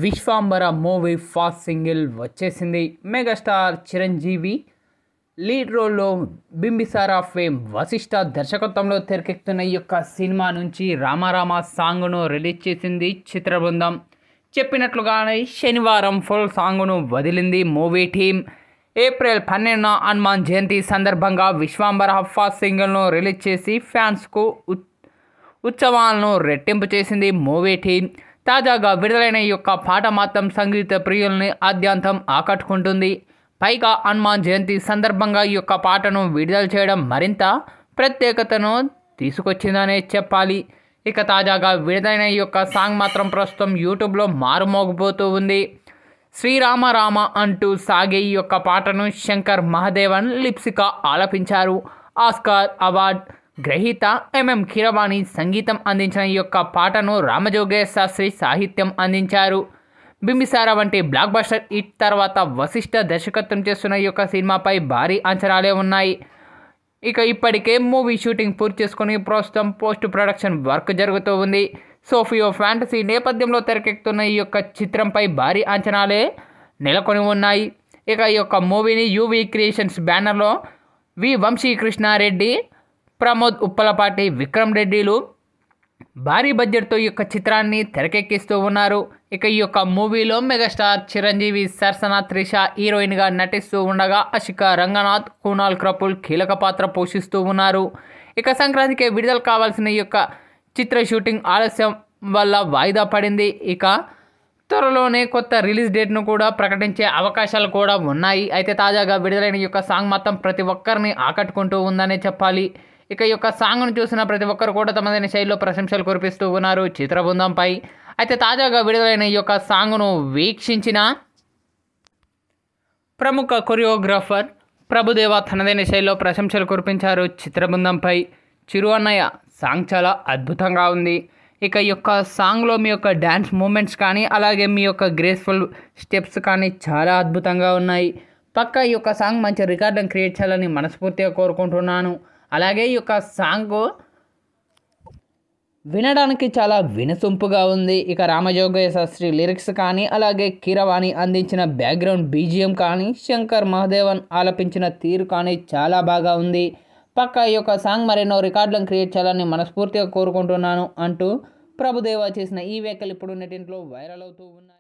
Vishwambhara movie fast single వచ్చేసింది. Megastar Chiranjeevi lead రోల్లో Bimbisara fame Vashishtha దర్శకత్వంలో తెరకెక్కుతున్న ఈ యొక్క సినిమా నుంచి రామారామ సాంగ్ను రిలీజ్ చేసింది చిత్ర బృందం. చెప్పినట్లుగానే శనివారం ఫుల్ సాంగ్ను వదిలింది మూవీ టీం. ఏప్రిల్ 12న హనుమాన్ జయంతి సందర్భంగా విశ్వాంబర ఫాస్ట్ సింగిల్ను రిలీజ్ చేసి ఫ్యాన్స్కు ఉత్సవాలను రెట్టింపు చేసింది మూవీ టీం. తాజాగా విడుదలైన ఈ యొక్క పాట మాత్రం సంగీత ప్రియుల్ని ఆద్యంతం ఆకట్టుకుంటుంది. పైగా హనుమాన్ జయంతి సందర్భంగా ఈ యొక్క పాటను విడుదల చేయడం మరింత ప్రత్యేకతను తీసుకొచ్చిందనే చెప్పాలి. ఇక తాజాగా విడుదలైన ఈ యొక్క సాంగ్ మాత్రం ప్రస్తుతం యూట్యూబ్లో మారుమోగిపోతూ ఉంది. శ్రీరామ రామ అంటూ సాగే ఈ యొక్క పాటను శంకర్ మహాదేవన్ లిప్సికా ఆలపించారు. ఆస్కార్ అవార్డ్ గ్రహీత ఎంఎం కీరవాణి సంగీతం అందించిన ఈ యొక్క పాటను రామజోగయ్య శాస్త్రి సాహిత్యం అందించారు. బింబిసారా వంటి బ్లాక్ బస్టర్ హిట్ తర్వాత వశిష్ఠ దర్శకత్వం చేస్తున్న ఈ యొక్క సినిమాపై భారీ అంచనాలే ఉన్నాయి. ఇక ఇప్పటికే మూవీ షూటింగ్ పూర్తి చేసుకుని ప్రస్తుతం పోస్ట్ ప్రొడక్షన్ వర్క్ జరుగుతూ ఉంది. సోఫియో ఫ్యాంటసీ నేపథ్యంలో తెరకెక్కుతున్న ఈ యొక్క చిత్రంపై భారీ అంచనాలే నెలకొని ఉన్నాయి. ఇక ఈ యొక్క మూవీని యువి క్రియేషన్స్ బ్యానర్లో వి వంశీకృష్ణారెడ్డి, ప్రమోద్ ఉప్పలపాటి, విక్రమ్ రెడ్డిలు భారీ బడ్జెట్తో ఈ యొక్క చిత్రాన్ని తెరకెక్కిస్తూ ఉన్నారు. ఇక ఈ యొక్క మూవీలో మెగాస్టార్ చిరంజీవి, సరసన త్రిష హీరోయిన్గా నటిస్తూ ఉండగా అశిక రంగనాథ్, కునాల్ కపూర్ కీలక పాత్ర పోషిస్తూ ఉన్నారు. ఇక సంక్రాంతికి విడుదల కావాల్సిన ఈ యొక్క చిత్ర షూటింగ్ ఆలస్యం వల్ల వాయిదా పడింది. ఇక త్వరలోనే కొత్త రిలీజ్ డేట్ను కూడా ప్రకటించే అవకాశాలు కూడా ఉన్నాయి. అయితే తాజాగా విడుదలైన ఈ యొక్క సాంగ్ మొత్తం ప్రతి ఒక్కరిని ఆకట్టుకుంటూ ఉందనే చెప్పాలి. ఇక ఈ యొక్క సాంగ్ను చూసిన ప్రతి ఒక్కరు కూడా తమదైన శైలిలో ప్రశంసలు కురిపిస్తూ ఉన్నారు చిత్ర బృందంపై. అయితే తాజాగా విడుదలైన ఈ యొక్క సాంగ్ను వీక్షించిన ప్రముఖ కొరియోగ్రాఫర్ ప్రభుదేవ తనదైన శైలిలో ప్రశంసలు కురిపించారు చిత్ర బృందంపై. చిరు అన్నయ్య సాంగ్ చాలా అద్భుతంగా ఉంది. ఇక ఈ యొక్క సాంగ్లో మీ యొక్క డ్యాన్స్ మూమెంట్స్ కానీ అలాగే మీ యొక్క గ్రేస్ఫుల్ స్టెప్స్ కానీ చాలా అద్భుతంగా ఉన్నాయి. పక్కా ఈ యొక్క సాంగ్ మంచి రికార్డును క్రియేట్ చేయాలని మనస్ఫూర్తిగా కోరుకుంటున్నాను. అలాగే ఈ యొక్క సాంగ్ వినడానికి చాలా వినసొంపుగా ఉంది. ఇక రామజోగయ్య శాస్త్రి లిరిక్స్ కానీ అలాగే కీరవాణి అందించిన బ్యాక్గ్రౌండ్ బీజిఎం కానీ శంకర్ మహాదేవన్ ఆలపించిన తీరు కానీ చాలా బాగా ఉంది. పక్కా ఈ యొక్క సాంగ్ మరెన్నో రికార్డులను క్రియేట్ చేయాలని మనస్ఫూర్తిగా కోరుకుంటున్నాను అంటూ ప్రభుదేవ చేసిన ఈ వ్యాఖ్యలు ఇప్పుడు నెట్టింట్లో వైరల్ అవుతూ ఉన్నాయి.